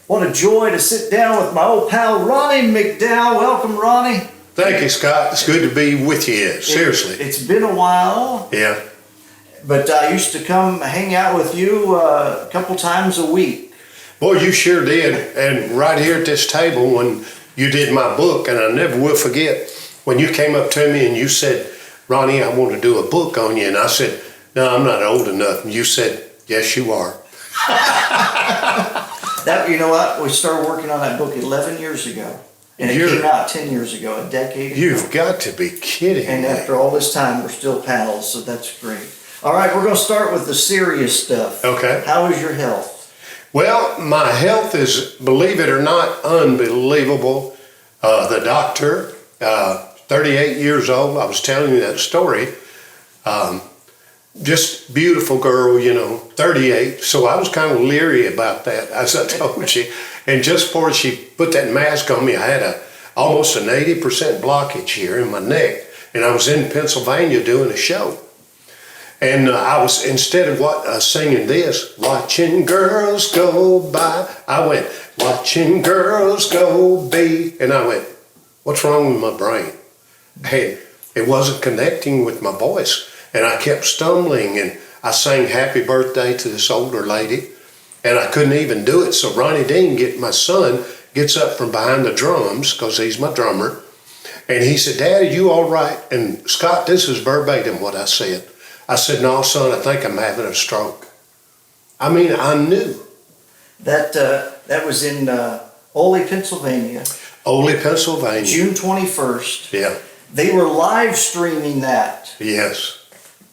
What a joy to sit down with my old pal Ronnie McDowell. Welcome, Ronnie. Thank you, Scott. It's good to be with you, seriously. It's been a while. Yeah. But I used to come hang out with you a couple times a week. Boy, you sure did. And right here at this table when you did my book, and I never will forget, when you came up to me and you said, Ronnie, I want to do a book on you. And I said, no, I'm not old enough. And you said, yes, you are. That, you know what? We started working on that book 11 years ago. And it came out 10 years ago, a decade ago. You've got to be kidding And me. after all this time, we're still pals, so that's great. All right, we're going to start with the serious stuff. Okay. How is your health? Well, my health is, believe it or not, unbelievable. The doctor, 38 years old, I was telling you that story. Just beautiful girl, 38. So I was kind of leery about that, as I told you. And just before she put that mask on me, I had almost an 80% blockage here in my neck. And I was in Pennsylvania doing a show. And I was, instead of singing this, Watchin Girls Go By, I went, Watchin Girls Go By. And I went, what's wrong with my brain? And it wasn't connecting with my voice. And I kept stumbling, and I sang happy birthday to this older lady, and I couldn't even do it. So Ronnie Dean, my son, gets up from behind the drums, because he's my drummer, and he said, Dad, are you all right? And Scott, this is verbatim what I said. I said, no, son, I think I'm having a stroke. I mean, I knew. That was in Ole, Pennsylvania. Ole, Pennsylvania. June 21st. Yeah. They were live streaming that. Yes.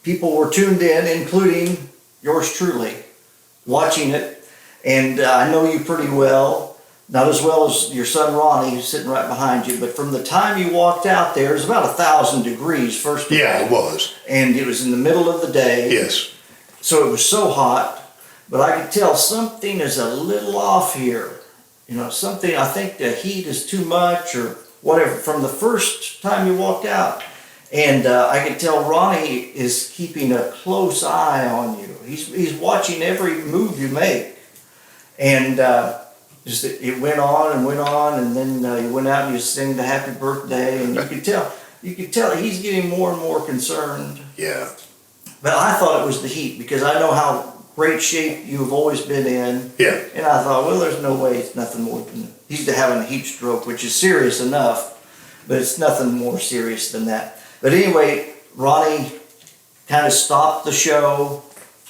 People were tuned in, including yours truly, watching it. And I know you pretty well, not as well as your son Ronnie, who's sitting right behind you, but from the time you walked out there, it was about 1,000 degrees, first of all. Yeah, it was. And it was in the middle of the day. Yes. So it was so hot, but I could tell something is a little off here. Something, I think the heat is too much or whatever, from the first time you walked out. And I could tell Ronnie is keeping a close eye on you. He's watching every move you make. And it went on, and then you went out and you sang the happy birthday, and you could tell he's getting more and more concerned. Yeah. But I thought it was the heat, because I know how great shape you've always been in. Yeah. And I thought, well, there's no way it's nothing more than he's having a heat stroke, which is serious enough, but it's nothing more serious than that. But anyway, Ronnie kind of stopped the show,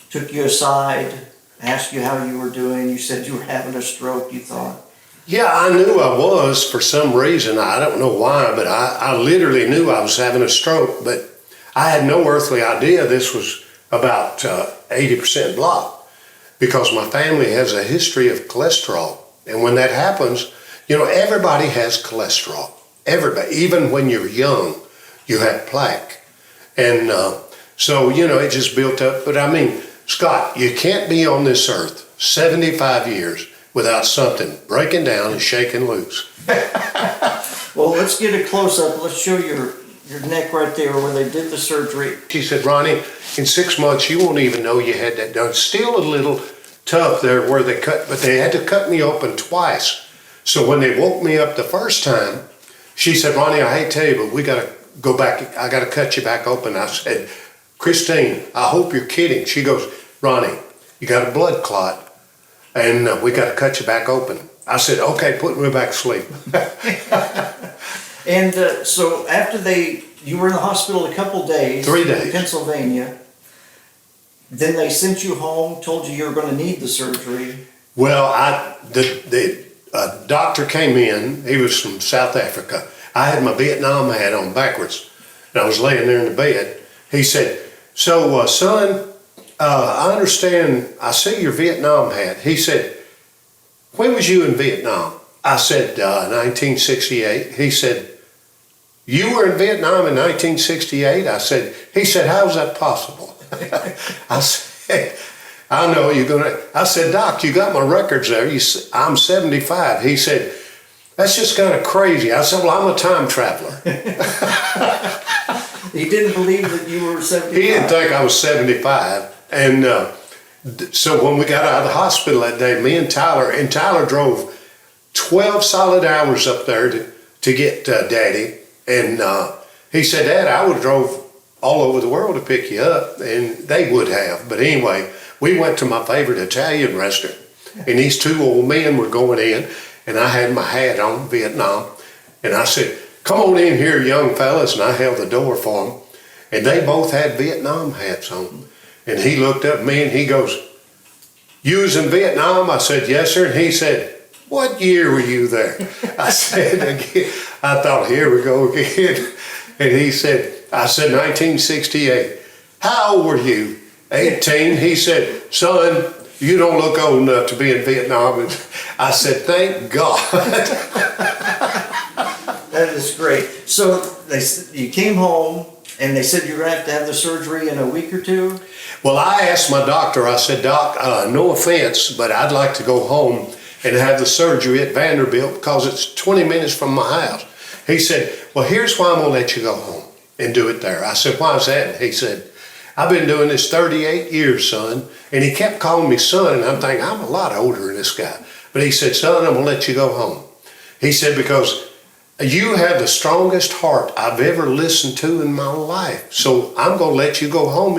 took you aside, asked you how you were doing. You said you were having a stroke, you thought. Yeah, I knew I was for some reason. I don't know why, but I literally knew I was having a stroke, but I had no earthly idea this was about 80% blocked, because my family has a history of cholesterol. And when that happens, everybody has cholesterol. Everybody, even when you're young, you have plaque. And so, it just built up. But I mean, Scott, you can't be on this earth 75 years without something breaking down and shaking loose. Well, let's get a close-up. Let's show your neck right there where they did the surgery. She said, Ronnie, in 6 months, you won't even know you had that done. Still a little tough there where they cut, but they had to cut me open twice. So when they woke me up the first time, she said, Ronnie, I hate to tell you, but we got to go back. I got to cut you back open. I said, Christine, I hope you're kidding. She goes, Ronnie, you got a blood clot, and we got to cut you back open. I said, okay, put me back to sleep. And so after you were in the hospital a couple days. 3 days. In Pennsylvania. Then they sent you home, told you were going to need the surgery. Well, the doctor came in. He was from South Africa. I had my Vietnam hat on backwards, and I was laying there in the bed. He said, so, son, I understand, I see your Vietnam hat. He said, when was you in Vietnam? I said, 1968. He said, you were in Vietnam in 1968? He said, how is that possible? I said, I know you're gonna, I said, Doc, you got my records there. I'm 75. He said, that's just kind of crazy. I said, well, I'm a time traveler. He didn't believe that you were 75. He didn't think I was 75. And So when we got out of the hospital that day, me and Tyler drove 12 solid hours up there to get Daddy. And he said, Dad, I would have drove all over the world to pick you up, and they would have. But anyway, we went to my favorite Italian restaurant, and these two old men were going in, and I had my hat on, Vietnam, and I said, come on in here, young fellas, and I held the door for them, and they both had Vietnam hats on. And he looked up at me and he goes, you was in Vietnam? I said, yes, sir. And he said, what year were you there? I said, again, I thought, here we go again. And he said, I said, 1968. How old were you? 18. He said, son, you don't look old enough to be in Vietnam. And I said, thank God. That is great. So you came home and they said you're going to have the surgery in a week or two? Well, I asked my doctor, I said, Doc, no offense, but I'd like to go home and have the surgery at Vanderbilt because it's 20 minutes from my house. He said, well, here's why I'm going to let you go home and do it there. I said, why is that? And he said, I've been doing this 38 years, son. And he kept calling me son, and I'm thinking, I'm a lot older than this guy. But he said, son, I'm going to let you go home. He said, because you have the strongest heart I've ever listened to in my life. So I'm going to let you go home,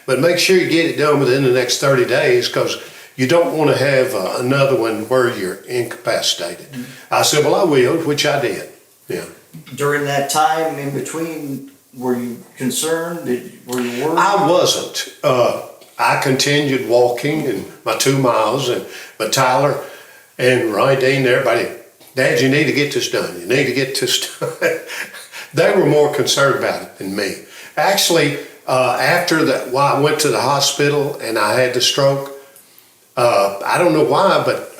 but make sure you get it done within the next 30 days because you don't want to have another one where you're incapacitated. Mm-hmm. I said, well, I will, which I did. Yeah. During that time in between, were you concerned? Were you worried? I wasn't. I continued walking and my 2 miles, but Tyler and Ronnie Dean, everybody, Dad, you need to get this done. You need to get this done. They were more concerned about it than me. Actually, after that, I went to the hospital and I had the stroke. I don't know why, but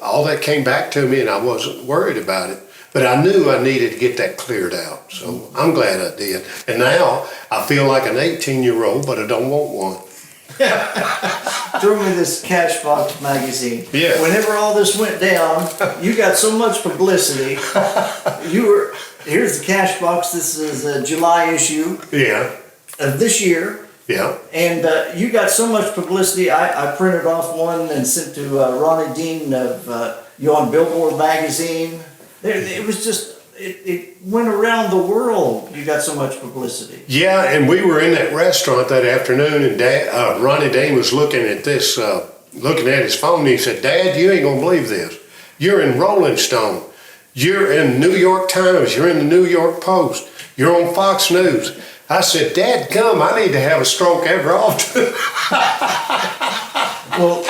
all that came back to me and I wasn't worried about it. But I knew I needed to get that cleared out. So I'm glad I did. And now I feel like an 18-year-old, but I don't want one. Threw me this Cashbox magazine. Yeah. Whenever all this went down, you got so much publicity. Here's the Cashbox. This is a July issue. Yeah. Of this year. Yeah. And you got so much publicity. I printed off one and sent to Ronnie Dean of you on Billboard magazine. It was just. It went around the world. You got so much publicity. Yeah, and we were in that restaurant that afternoon, and Ronnie Dean was looking at this, looking at his phone. And he said, "Dad, you ain't gonna believe this. You're in Rolling Stone. You're in New York Times. You're in the New York Post. You're on Fox News." I said, "Dad, come! I need to have a stroke every often." Well,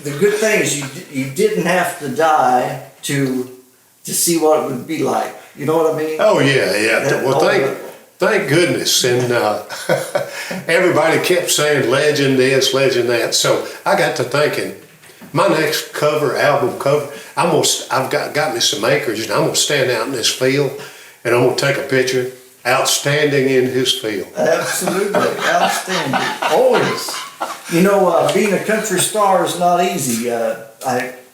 the good thing is you didn't have to die to see what it would be like. You know what I mean? Oh yeah. Well, thank goodness. And everybody kept saying legend this, legend that. So I got to thinking, my next album cover, I've got me some acres, and I'm gonna stand out in this field, and I'm gonna take a picture. Outstanding in his field. Absolutely, outstanding. Always. You know, being a country star is not easy.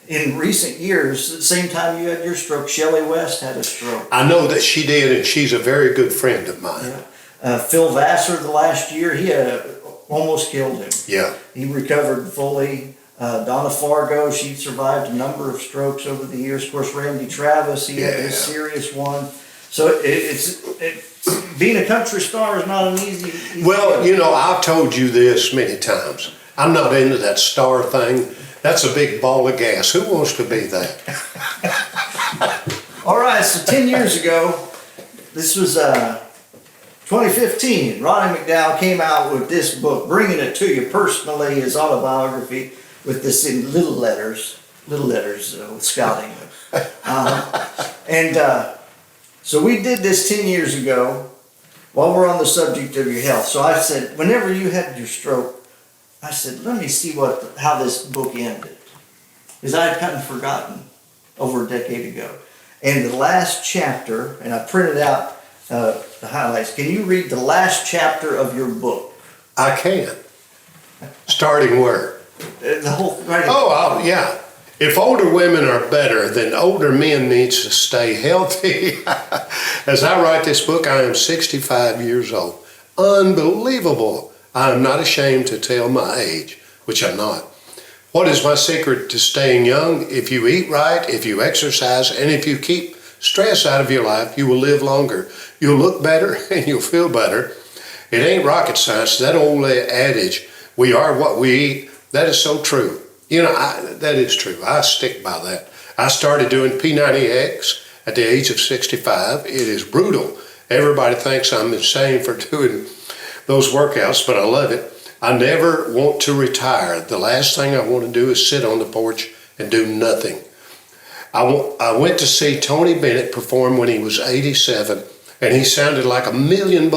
In recent years, the same time you had your stroke, Shelley West had a stroke. I know that she did, and she's a very good friend of mine. Yeah. Phil Vassar, the last year, he almost killed him. Yeah. He recovered fully. Donna Fargo, she survived a number of strokes over the years. Of course, Randy Travis, he had a serious one. So it's being a country star is not an easy Well, thing. you know, I've told you this many times. I'm not into that star thing. That's a big ball of gas. Who wants to be that? All right, so 10 years ago, this was 2015, Ronnie McDowell came out with this book, bringing it to you personally, his autobiography, with this in little letters with scouting. So we did this 10 years ago while we're on the subject of your health. So I said, whenever you had your stroke, I said, let me see how this book ended. Because I had kind of forgotten over a decade ago. And the last chapter, and I printed out the highlights. Can you read the last chapter of your book? I can. Starting where? The whole right. Yeah. If older women are better, then older men need to stay healthy. As I write this book, I am 65 years old. Unbelievable. I am not ashamed to tell my age. which I'm not. What is my secret to staying young? If you eat right, if you exercise, and if you keep stress out of your life, you will live longer. You'll look better and you'll feel better. It ain't rocket science. That old adage, we are what we eat, that is so true. You know, that is true. I stick by that. I started doing P90X at the age of 65. It is brutal. Everybody thinks I'm insane for doing those workouts, but I love it. I never want to retire. The last thing I want to do is sit on the porch and do nothing. I went to see Tony Bennett perform when he was 87, and he sounded like $1 million.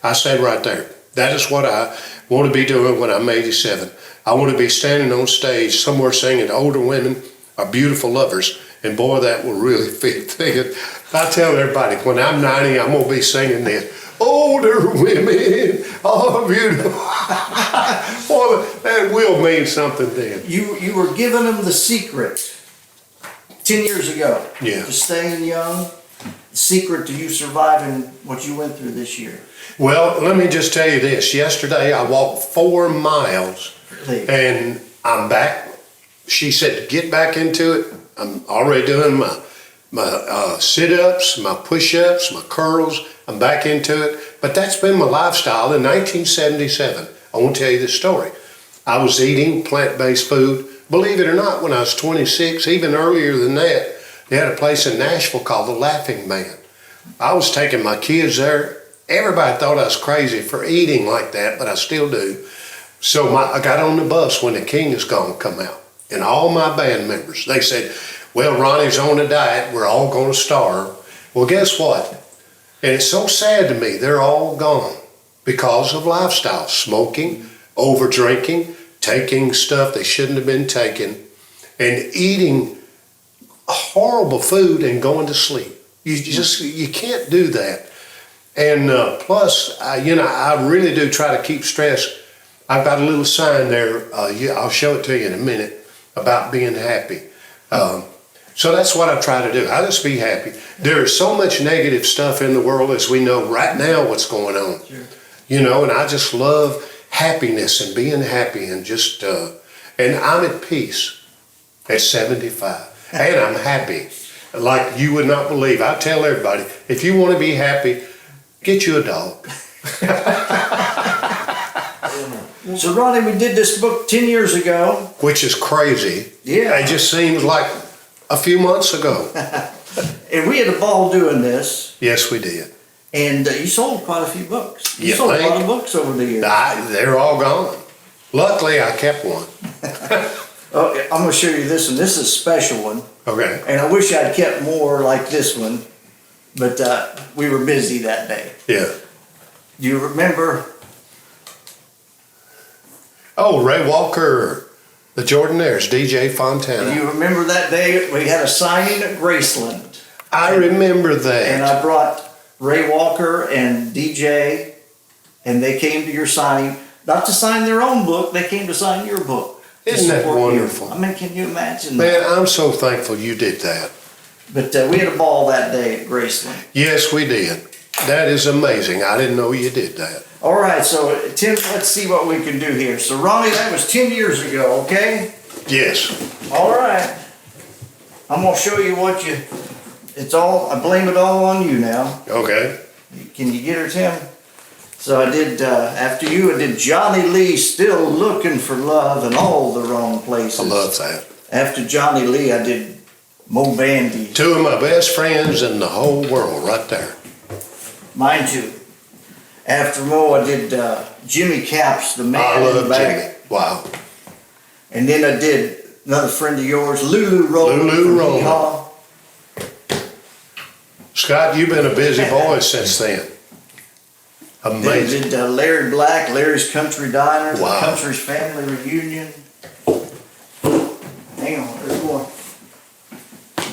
I said right there, that is what I want to be doing when I'm 87. I want to be standing on stage somewhere singing older women are beautiful lovers, and boy, that will really fit. I tell everybody, when I'm 90, I'm going to be singing this. Older women are beautiful. Boy, that will mean something then. You were giving them the secret 10 years ago. Yeah. To staying young, the secret to you surviving what you went through this year. Well, let me just tell you this. Yesterday, I walked 4 miles, Really? and I'm back. She said, get back into it. I'm already doing my sit-ups, my push-ups, my curls. I'm back into it. But that's been my lifestyle. In 1977, I want to tell you this story. I was eating plant-based food. Believe it or not, when I was 26, even earlier than that, they had a place in Nashville called the Laughing Man. I was taking my kids there. Everybody thought I was crazy for eating like that, but I still do. So I got on the bus when The King Is Gonna come out. And all my band members, they said, well, Ronnie's on a diet. We're all going to starve. Well, guess what? And it's so sad to me. They're all gone because of lifestyle. Smoking, over drinking, taking stuff they shouldn't have been taking, and eating horrible food and going to sleep. You can't do that. And plus, I really do try to keep stress. I've got a little sign there. I'll show it to you in a minute about being happy. So that's what I try to do. I just be happy. There is so much negative stuff in the world, as we know right now what's going on. Sure. And I just love happiness and being happy and just, and I'm at peace at 75. And I'm happy. Like you would not believe. I tell everybody, if you want to be happy, get you a dog. So Ronnie, we did this book 10 years ago. Which is crazy. Yeah. It just seems like a few months ago. And we had a ball doing this. Yes, we did. And you sold quite a few books. You You sold think? a lot of books over the years. They're all gone. Luckily, I kept one. Oh, I'm going to show you this one. This is a special one. Okay. And I wish I'd kept more like this one. But we were busy that day. Yeah. Do you remember? Oh, Ray Walker, the Jordanaires, DJ Do Fontana. you remember that day we had a signing at Graceland? I remember And that. I brought Ray Walker and DJ, and they came to your signing, not to sign their own book, they came to sign your book. to Isn't that support you. wonderful? I mean, can you imagine Man, that? I'm so thankful you did that. But we had a ball that day at Graceland. Yes, we did. That is amazing. I didn't know you did that. All right, so Tim, let's see what we can do here. So Ronnie, that was 10 years ago, okay? Yes. All right. I'm gonna show you what I blame it all on you now. Okay. Can you get her, Tim? So I did, after you, I did Johnny Lee, Still Looking for Love in All the Wrong Places. I love that. After Johnny Lee, I did Mo Bandy. 2 of my best friends in the whole world right there. Mine too. After Mo, I did Jimmy Capps, The Man I in the love Back. Jimmy. Wow. And then I did another friend of yours, Lulu Roland. Lulu from Roland. Hee Haw. Scott, you've been a busy boy since then. Then I Amazing. did Larry Black, Larry's Country Diner, Wow. The Country's Family Reunion. Hang on, there's more.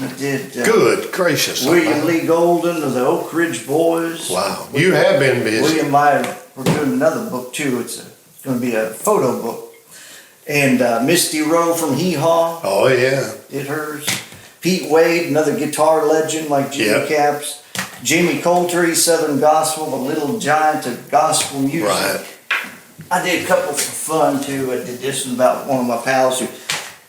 I did Good gracious. William Lee Golden of the Oak Ridge Boys. Wow. You have been busy. William and I, we're doing another book too. It's going to be a photo book. And Misty Rowe from Hee Haw Oh, yeah. did hers. Pete Wade, another guitar legend like Jimmy Yep. Capps. Jamie Coulter, Southern Gospel, the Little Giant of Gospel music. Right. I did a couple for fun too. I did this one about one of my pals who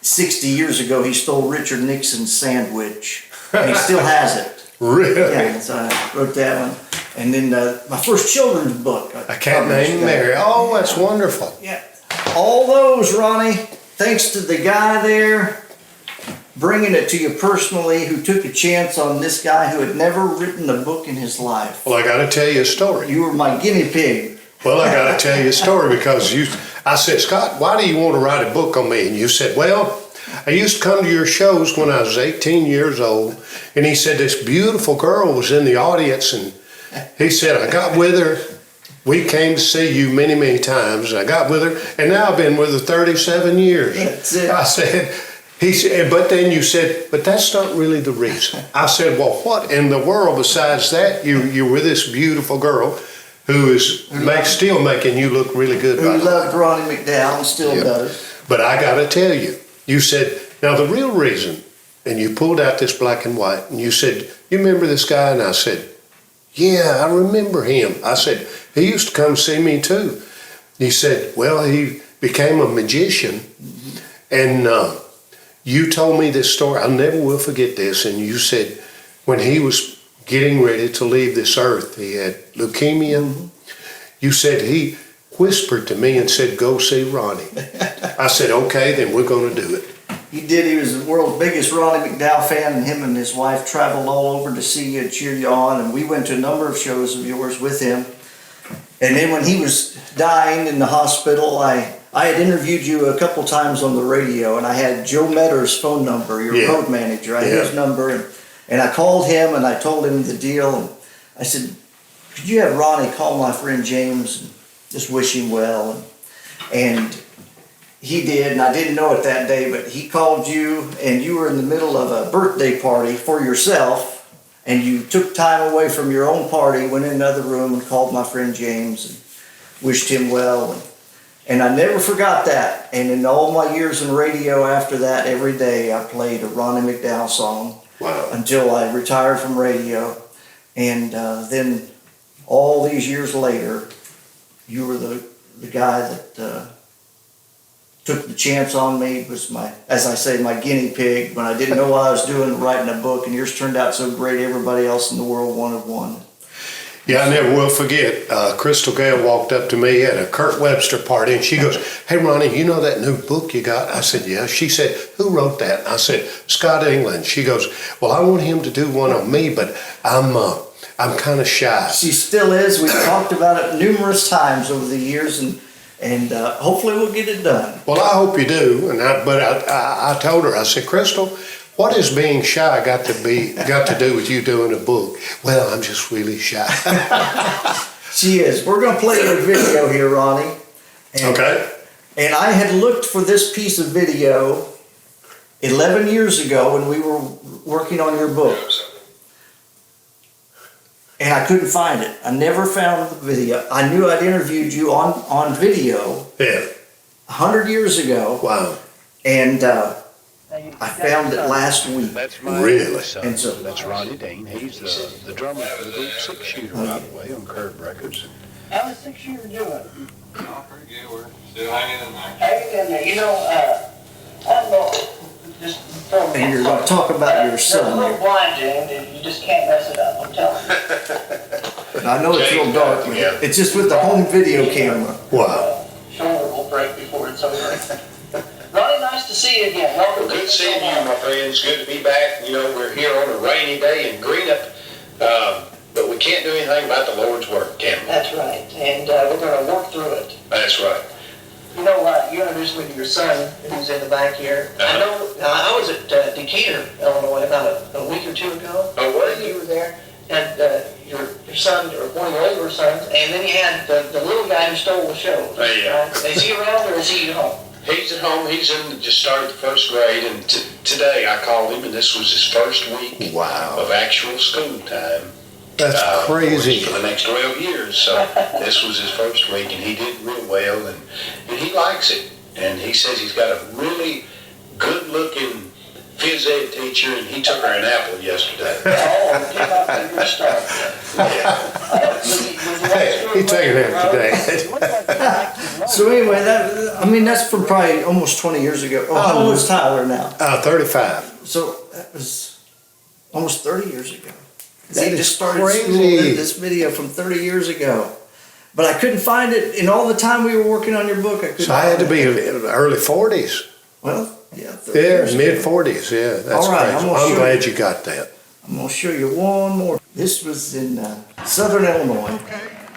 60 years ago he stole Richard Nixon's sandwich. And he still has it. Really? Yeah, so I wrote that one. And then my first children's book. I can't name Mary. Oh, that's wonderful. Yeah. All those, Ronnie, thanks to the guy there bringing it to you personally who took a chance on this guy who had never written a book in his life. Well, I got to tell you a story. You were my guinea pig. Well, I got to tell you a story because I said, Scott, why do you want to write a book on me? And you said, well, I used to come to your shows when I was 18 years old. And he said, this beautiful girl was in the audience. And he said, I got with her. We came to see you many, many times. And I got with her. And now I've been with her 37 years. That's it. I said, he said, but then you said, but that's not really the reason. I said, well, what in the world besides that? You're with this beautiful girl who is still making you look really good. Who loved Ronnie McDowell and still does. But I got to tell you, you said, now the real reason, and you pulled out this black and white, and you said, you remember this guy? And I said, yeah, I remember him. I said, he used to come see me too. He said, well, he became a magician, and you told me this story. I never will forget this. And you said, when he was getting ready to leave this earth, he had leukemia. You said he whispered to me and said, go see Ronnie. I said, okay, then we're going to do it. He did. He was the world's biggest Ronnie McDowell fan, and him and his wife traveled all over to see you and cheer you on, and we went to a number of shows of yours with him. And then when he was dying in the hospital, I had interviewed you a couple times on the radio, and I had Joe Metter's phone number, your road manager. I had his number, and I called him, and I told him the deal, and I said, could you have Ronnie call my friend James and just wish him well? And he did, and I didn't know it that day, but he called you, and you were in the middle of a birthday party for yourself, and you took time away from your own party, went in another room and called my friend James and wished him well. And I never forgot that. And in all my years in radio after that, every day I played a Ronnie McDowell song until I retired from radio. And then all these years later, you were the guy that took the chance on me, was my, as I say, my guinea pig when I didn't know what I was doing, writing a book, and yours turned out so great everybody else in the world wanted one. Yeah, I never will forget. Crystal Gale walked up to me at a Kurt Webster party, and she goes, hey, Ronnie, you know that new book you got? I said, yeah. She said, who wrote that? I said, Scott England. She goes, well, I want him to do one on me, but I'm kind of shy. She still is. We've talked about it numerous times over the years, and hopefully we'll get it done. Well, I hope you do. But I told her, I said, Crystal, what is being shy got to do with you doing a book? Well, I'm just really shy. She is. We're going to play a video here, Ronnie. Okay. And I had looked for this piece of video 11 years ago when we were working on your book. And I couldn't find it. I never found the video. I knew I'd interviewed you on video 100 years ago. Wow. And I found it last week. That's my really? son. And so, that's Ronnie Dean. He's the drummer for the group Six Shooter, by the way, on Curb Records. How's 6 Shooter doing? Oh, pretty good. We're still hanging in there. Hanging in there. You know, I don't know. Just for and you're going to talk about your There's a son little here. blind Jane, and you just can't mess it up. I'm telling you. But I know it's real dark. It's just with the home video camera. Wow. Shoulder will break before it's over. Ronnie, nice to see you again. Welcome. Good seeing you, my friends. Good to be back. You know, we're here on a rainy day in Greenup, but we can't do anything about the Lord's work, can we? That's right, and we're going to work through it. That's right. You know, you introduced me to your son, who's in the back here. I know, I was at Decatur, Illinois, about a week or two ago. Oh, were you? You were there, and your son, or one of your older sons, and then you had the little guy who stole the show. Yeah. Is he around, or is he at home? He's at home. He's just started the first grade, and today I called him, and this was his first week of actual school time. That's crazy. For the next 12 years, so this was his first week, and he did real well, and he likes it. And he says he's got a really good-looking phys ed teacher, and he took her an apple yesterday. Oh, get off to a good start. Hey, he taking that today. So anyway, that's from probably almost 20 years ago. Oh, how old is Tyler now? 35. So that was almost 30 years ago. That He is just started crazy. school with this video from 30 years ago. But I couldn't find it in all the time we were working on your book. I couldn't So I had to find be it. in the early 40s. Well, yeah, 30 Yeah, years ago. mid 40s. Yeah, that's All right, crazy. I'm gonna I'm show glad you. you got that. I'm going to show you one more. This was in southern Illinois.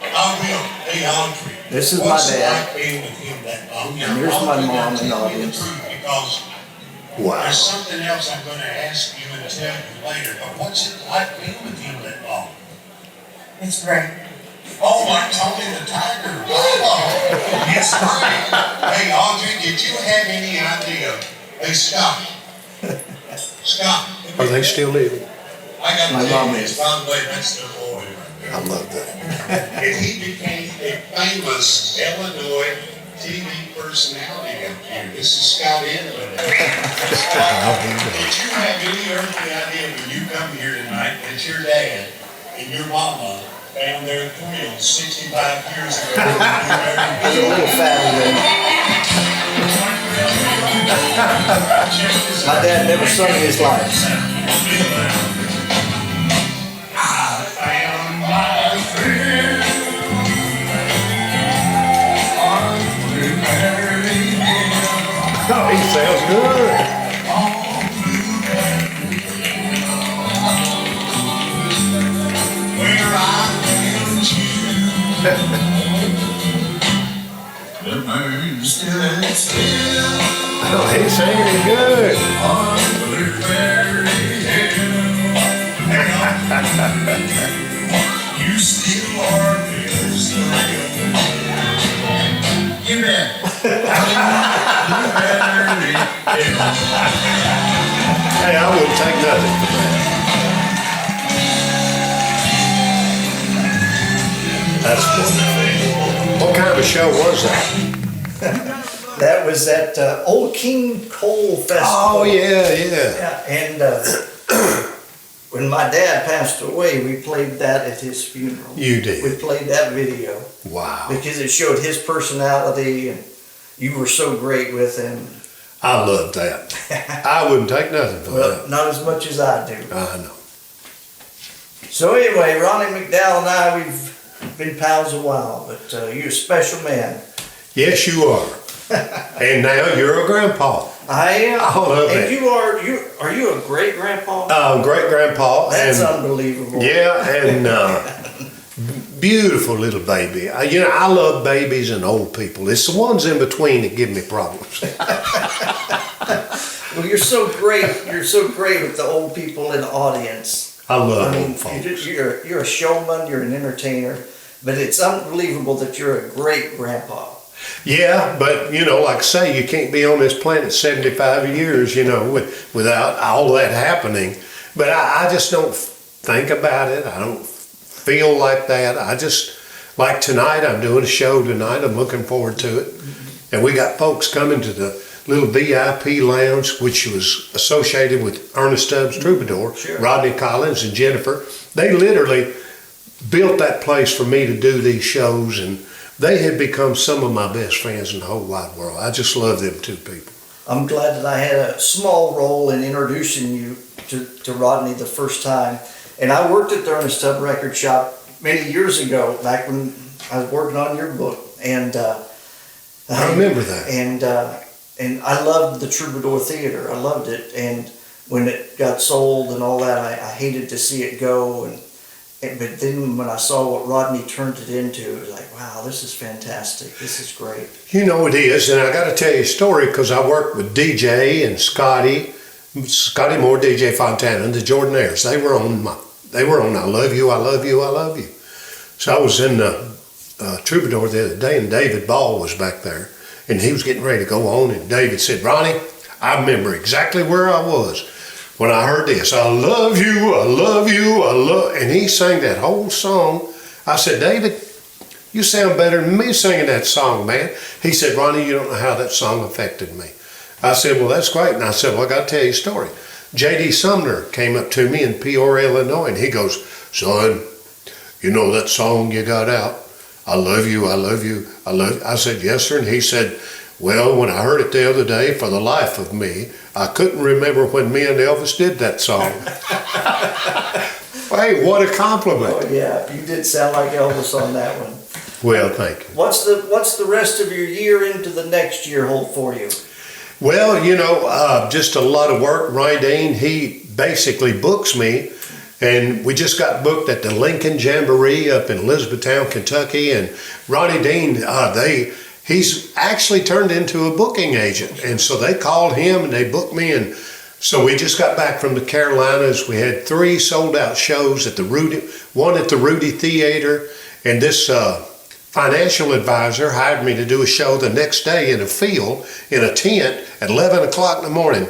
I will be hungry. This is my What's it dad. like being with him that long? And here's my mom in the audience. Because Wow. there's something else I'm gonna ask you and tell you later, but what's it like being with him that long? It's great. Oh, like Tony the Tiger. Oh, it's great. Hey, Audrey, did you have any idea? Hey, Scott. Scott. Are they still living? I got My to tell mom you is. this, by the way, that's the boy right there. I love that. And he became a famous Illinois TV personality up here. This is Scott Inman. Did you have any earthly idea when you come here tonight that your dad and your mama found their thrill 65 years ago? He's a little fatter than my dad never sung in his life. Found my thrill. Oh, he sounds good. Where I found you. The birds still Oh, he's singing good. on Blueberry Hill. You still are this thrill. You bet. Blueberry Hill. Hey, I wouldn't take nothing for that. That's wonderful. What kind of a show was that? That was at Old King Coal Festival. Oh, yeah, yeah. Yeah, and when my dad passed away, we played that at his funeral. You did? We played that video Wow. because it showed his personality, and you were so great with him. I love that. I wouldn't take nothing for Well, not as much as I do. that. I know. So anyway, Ronnie McDowell and I, we've been pals a while, but you're a special man. Yes, you are. And now you're a grandpa. I am. I love and it. are you a great grandpa? Great grandpa. That's and, unbelievable. Yeah, and beautiful little baby. I love babies and old people. It's the ones in between that give me problems. Well, you're so great. You're so great with the old people in the audience. I love I mean, old folks. you're a showman. You're an entertainer. But it's unbelievable that you're a great grandpa. Yeah, but like I say, you can't be on this planet 75 years, without all that happening. But I just don't think about it. I don't feel like that. I just, like tonight, I'm doing a show tonight. I'm looking forward to it. And we got folks coming to the little VIP lounge, which was associated with Ernest Tubbs Troubadour, Sure. Rodney Collins and Jennifer. They literally built that place for me to do these shows, and they have become some of my best friends in the whole wide world. I just love them two people. I'm glad that I had a small role in introducing you to Rodney the first time. And I worked at the Ernest Tubb record shop many years ago, back when I was working on your book. And I remember that. And I loved the Troubadour Theater. I loved it. And when it got sold and all that, I hated to see it go. But then when I saw what Rodney turned it into, it was like, wow, this is fantastic. This is great. It is, and I got to tell you a story because I worked with DJ and Scotty Moore, DJ Fontana, and the Jordanaires. They were on I Love You, I Love You, I Love You. So I was in the Troubadour the other day, and David Ball was back there, and he was getting ready to go on, and David said, Ronnie, I remember exactly where I was when I heard this. I love you, I love you, I love, and he sang that whole song. I said, David, you sound better than me singing that song, man. He said, Ronnie, you don't know how that song affected me. I said, well, that's great. And I said, well, I got to tell you a story. J.D. Sumner came up to me in Peoria, Illinois, and he goes, "Son, you know that song you got out? I love you, I love you, I love you." I said, "Yes, sir." And he said, "Well, when I heard it the other day, for the life of me, I couldn't remember when me and Elvis did that song." Hey, what a compliment. Oh, yeah, you did sound like Elvis on that one. Well, thank you. What's the rest of your year into the next year hold for you? Well, just a lot of work. Ronnie Dean, he basically books me, and we just got booked at the Lincoln Jamboree up in Elizabethtown, Kentucky, and Ronnie Dean, he's actually turned into a booking agent, and so they called him and they booked me, and so we just got back from the Carolinas. We had 3 sold-out shows at one at the Rudy Theater, and this financial advisor hired me to do a show the next day in a field, in a tent, at 11 o'clock in the morning.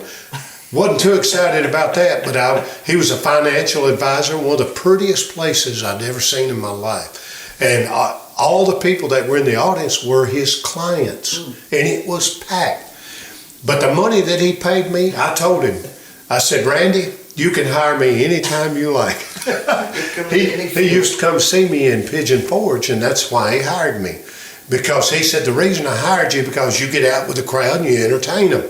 Wasn't too excited about that, but he was a financial advisor, one of the prettiest places I'd ever seen in my life. And all the people that were in the audience were his clients, and it was packed. But the money that he paid me, I told him, I said, "Randy, you can hire me anytime you like." He used to come see me in Pigeon Forge, and that's why he hired me. Because he said, "The reason I hired you because you get out with the crowd and you entertain them."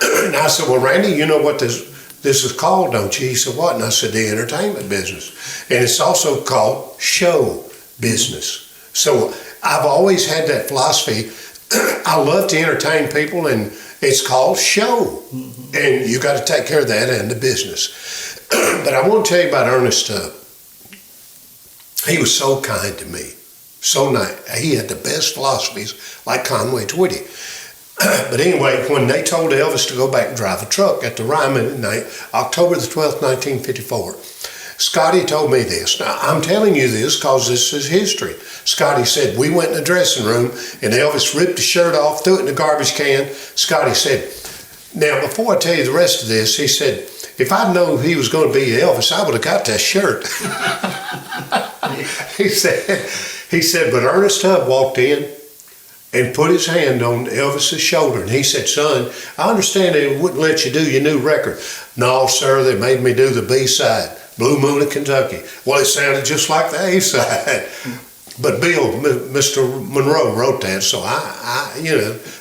And I said, "Well, Randy, you know what this is called, don't you?" He said, "What?" And I said, "The entertainment business. And it's also called show business." So I've always had that philosophy. I love to entertain people, and it's called show. And you got to take care of that and the business. But I want to tell you about Ernest Tubb. He was so kind to me. So nice. He had the best philosophies, like Conway Twitty. But anyway, when they told Elvis to go back and drive a truck at the Ryman at night, October the 12th, 1954, Scotty told me this. Now, I'm telling you this because this is history. Scotty said, we went in the dressing room and Elvis ripped his shirt off, threw it in the garbage can. Scotty said, now before I tell you the rest of this, he said, if I'd known he was going to be Elvis, I would have got that shirt. He said, but Ernest Tubb walked in and put his hand on Elvis's shoulder, and he said, son, I understand they wouldn't let you do your new record. No, sir, they made me do the B-side, Blue Moon of Kentucky. Well, it sounded just like the A-side. But Bill, Mr. Monroe wrote that, so I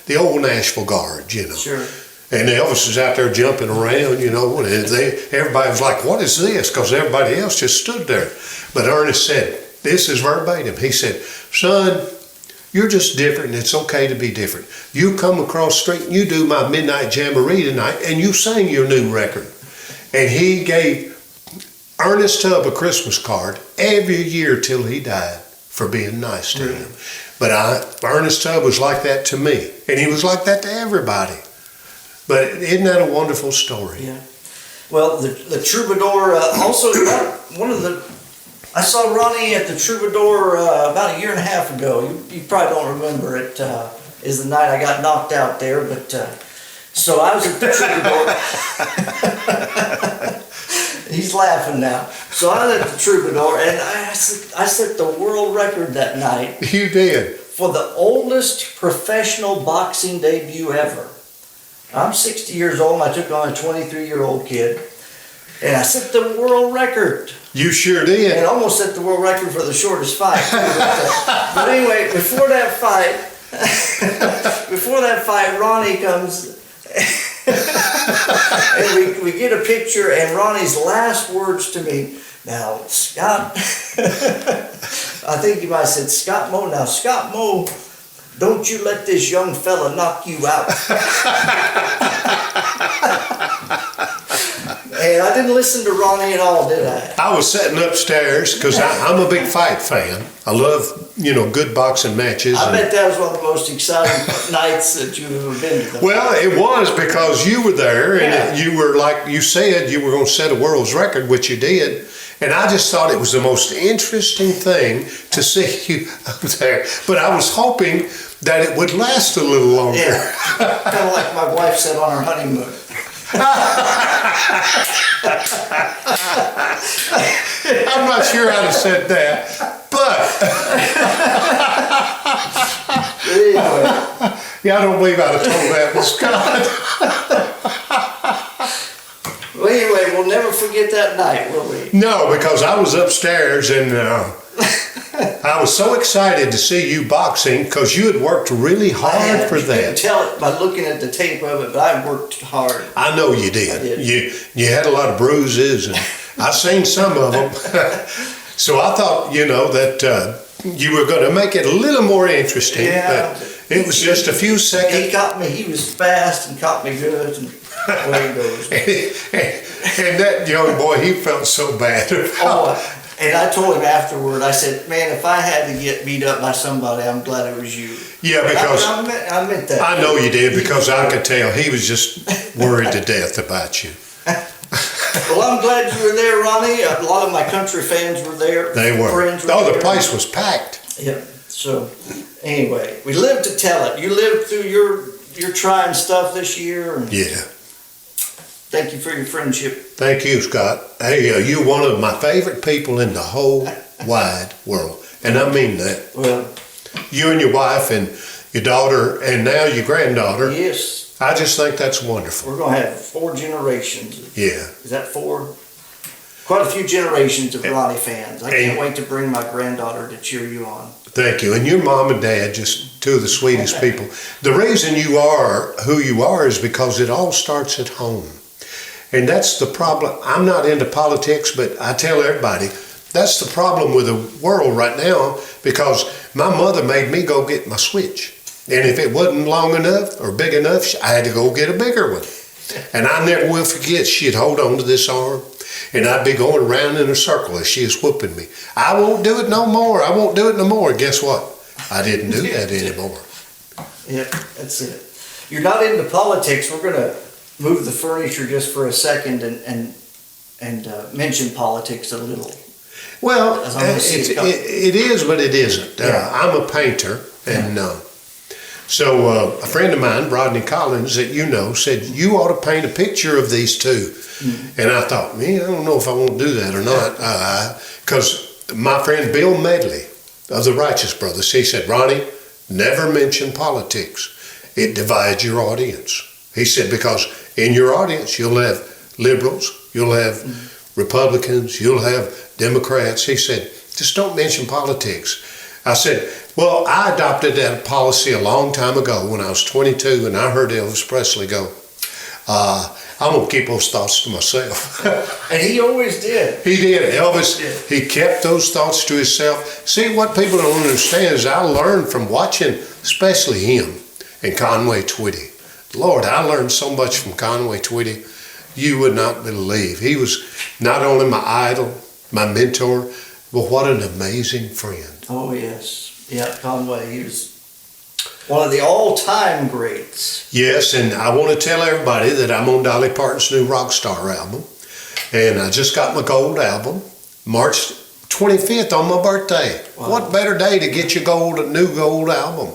the old Nashville Guard, Sure. And Elvis was out there jumping around, and everybody was like, what is this? Because everybody else just stood there. But Ernest said, this is verbatim. He said, son, you're just different, and it's okay to be different. You come across the street and you do my Midnight Jamboree tonight, and you sing your new record. And he gave Ernest Tubb a Christmas card every year till he died for being nice to him. But Ernest Tubb was like that to me, and he was like that to everybody. But isn't that a wonderful story? Yeah. Well, the Troubadour, also I saw Ronnie at the Troubadour about a year and a half ago. You probably don't remember it, is the night I got knocked out there, but so I was at the Troubadour. He's laughing now. So I was at the Troubadour, and I set the world record that night. You did. For the oldest professional boxing debut ever. I'm 60 years old, and I took on a 23-year-old kid, and I set the world record. You sure did. And almost set the world record for the shortest fight. But anyway, before that fight, Ronnie comes, and we get a picture, and Ronnie's last words to me, now, Scott, I think he might have said, Scott Moe, now, Scott Moe, don't you let this young fella knock you out. And I didn't listen to Ronnie at all, did I? I was sitting upstairs because I'm a big fight fan. I love, good boxing matches. I bet that was one of the most exciting nights that you've ever been to. Well, it was because you were there, and you were, like you said, you were going to set a world's record, which you did. And I just thought it was the most interesting thing to see you up there. But I was hoping that it would last a little longer. Yeah, kind of like my wife said on her honeymoon. I'm not sure I'd have said that, but Anyway. Yeah, I don't believe I'd have told that to Scott. Well, anyway, never forget that night, will we? No, because I was upstairs and I was so excited to see you boxing because you had worked really hard for You can that. tell it by looking at the tape of it, but I worked hard. I know you did. I did. You had a lot of bruises, and I seen some of them. So I thought, that you were going to make it a little more interesting. Yeah. But it was just a few He seconds. caught me, he was fast and caught me good, and away he goes. And that young boy, he felt so bad. Oh, and I told him afterward, I said, man, if I had to get beat up by somebody, I'm glad it was you. Yeah, because I meant that. I know you did, because I could tell he was just worried to death about you. Well, I'm glad you were there, Ronnie. A lot of my country fans were there. They were. Friends were Oh, the there. place was packed. Yeah. So, anyway, we lived to tell it. You lived through your trying stuff this year. And Yeah. thank you for your friendship. Thank you, Scott. Hey, you're one of my favorite people in the whole wide world. And I mean that. Well, You and your wife and your daughter and now your granddaughter. yes, I just think that's wonderful. we're going to have 4 generations. Yeah. Is that 4? Quite a few generations of Ronnie fans. I can't And- wait to bring my granddaughter to cheer you on. Thank you. And your mom and dad, just two of the sweetest people. The reason you are who you are is because it all starts at home. And that's the problem. I'm not into politics, but I tell everybody, that's the problem with the world right now, because my mother made me go get my switch. And if it wasn't long enough or big enough, I had to go get a bigger one. And I never will forget, she'd hold on to this arm, and I'd be going around in a circle as she was whooping me. I won't do it no more. I won't do it no more. Guess what? I didn't do that anymore. Yeah, that's it. You're not into politics. We're going to move the furniture just for a second and mention politics a little. Well, As long as it's got- it is, but it isn't. Yeah. I'm a painter, and so a friend of mine, Rodney Collins, that you know, said, you ought to paint a picture of these two. And I thought, man, I don't know if I want to do that or not. Because my friend Bill Medley of the Righteous Brothers, he said, Ronnie, never mention politics. It divides your audience. He said, because in your audience, you'll have liberals, you'll have Republicans, you'll have Democrats. He said, just don't mention politics. I said, well, I adopted that policy a long time ago when I was 22 and I heard Elvis Presley go, I'm going to keep those thoughts to myself. And he always did. He did. Elvis, He he kept those thoughts to himself. See, what people don't understand is I learned from watching, especially him and Conway Twitty. Lord, I learned so much from Conway Twitty. You would not believe. He was not only my idol, my mentor, but what an amazing friend. Oh, yes. Yeah, Conway, he was one of the all-time greats. Yes, and I want to tell everybody that I'm on Dolly Parton's new Rockstar album. And I just got my gold album, March 25th on my birthday. Wow. What better day to get your new gold album?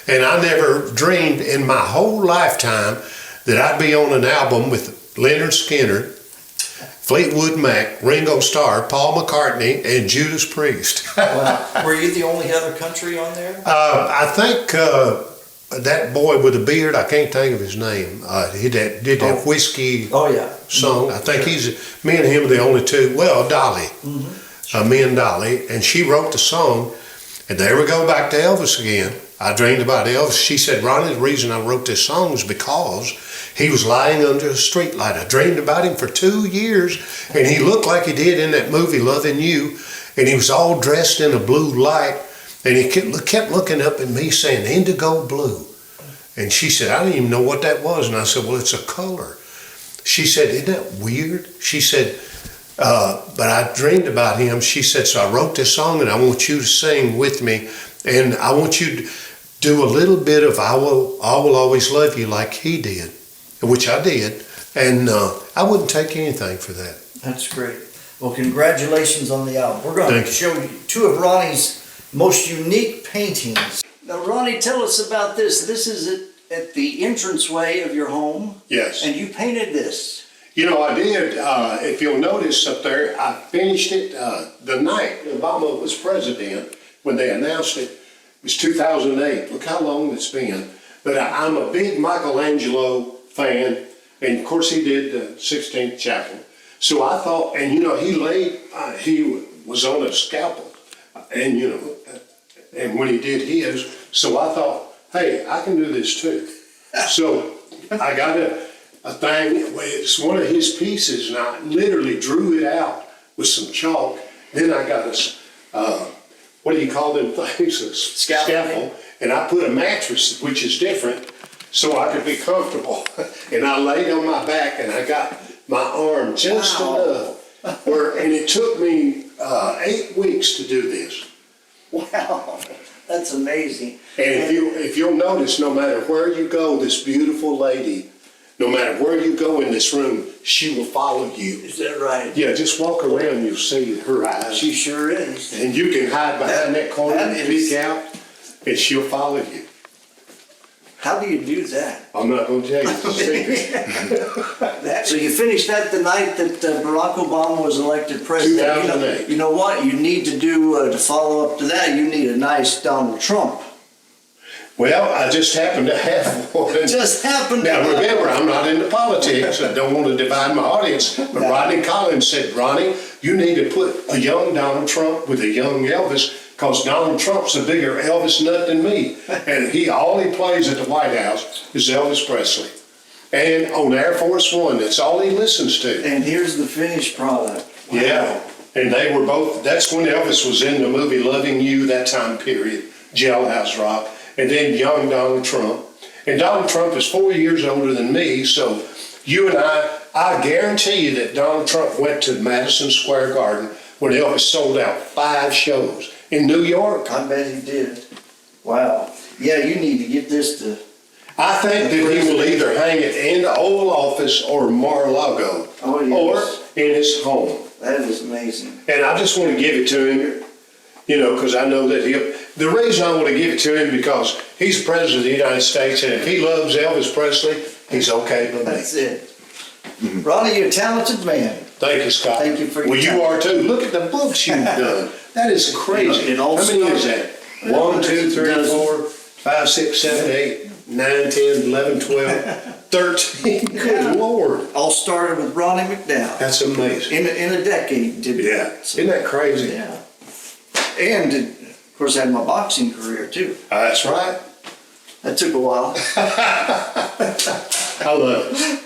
And I never dreamed in my whole lifetime that I'd be on an album with Leonard Skinner, Fleetwood Mac, Ringo Starr, Paul McCartney, and Judas Priest. Wow. Were you the only other country on there? I think that boy with the beard, I can't think of his name. He did that whiskey Oh, yeah. song. I think me and him are the only two. Well, Dolly, me and Dolly, and she wrote the song. And there we go back to Elvis again. I dreamed about Elvis. She said, Ronnie, the reason I wrote this song is because he was lying under a streetlight. I dreamed about him for 2 years, and he looked like he did in that movie, Loving You, and he was all dressed in a blue light, and he kept looking up at me saying, indigo blue. And she said, I didn't even know what that was. And I said, well, it's a color. She said, isn't that weird? She said, but I dreamed about him. She said, so I wrote this song, and I want you to sing with me, and I want you to do a little bit of I Will Always Love You like he did, which I did, and I wouldn't take anything for that. That's great. Well, congratulations on the album. We're going Thank to you. show you 2 of Ronnie's most unique paintings. Now, Ronnie, tell us about this. This is at the entranceway of your home, Yes. and you painted this. You know, I did. If you'll notice up there, I finished it the night Obama was president when they announced it. It was 2008. Look how long it's been. But I'm a big Michelangelo fan, and of course he did the 16th Chapel. So I thought, and he was on a scalpel, and and when he did his, so I thought, hey, I can do this too. So I got a thing, it's one of his pieces, and I literally drew it out with some chalk. Then I got what do you call them things? A scaffold. And I put a mattress, which is different, so I could be comfortable. And I laid on my back, and I got my arm just enough. And it took me 8 weeks to do this. Wow, that's amazing. And if you'll notice, no matter where you go, this beautiful lady, no matter where you go in this room, she will follow you. Is that right? Yeah, just walk around, you'll see her eyes. She sure is. And you can hide behind that corner and peek out, and she'll follow you. How do you do that? I'm not gonna tell you, it's a secret. So you finished that the night that Barack Obama was elected president. 2008. You know what? You need to do, to follow up to that, you need a nice Donald Trump. Well, I just happened to have one. Just happened to Now have remember, I'm not into politics, I don't want to divide my audience, but Rodney Collins said, Ronnie, you need to put a young Donald Trump with a young Elvis, because Donald Trump's a bigger Elvis nut than me. And all he plays at the White House is Elvis Presley. And on Air Force One, that's all he listens to. And here's the finished product. Wow. Yeah, and they were both, that's when Elvis was in the movie Loving You, that time period, Jailhouse Rock, and then young Donald Trump. And Donald Trump is 4 years older than me, so you and I guarantee you that Donald Trump went to Madison Square Garden when Elvis sold out 5 shows in New York. I bet he did. Wow. Yeah, you need to get this to... I think that he will either hang it in the Oval Office or Mar-a-Lago, Oh, yes. or in his home. That is amazing. And I just want to give it to him, because I know that the reason I want to give it to him, because he's the president of the United States, and if he loves Elvis Presley, he's okay with me. That's it. Ronnie, you're a talented man. Thank you, Scott. Thank you for your Well, you time. are too. Look at the books you've done. That is crazy. It all How many is started- that? 1, 2, 3, 4, 5, 6, 7, 8, 9, 10, 11, 12, 13. Good Lord. All started with Ronnie McDowell. That's amazing. In a decade, did it? Yeah. Isn't that crazy? Yeah. And, of course, I had my boxing career, too. That's right. That took a while. I love it.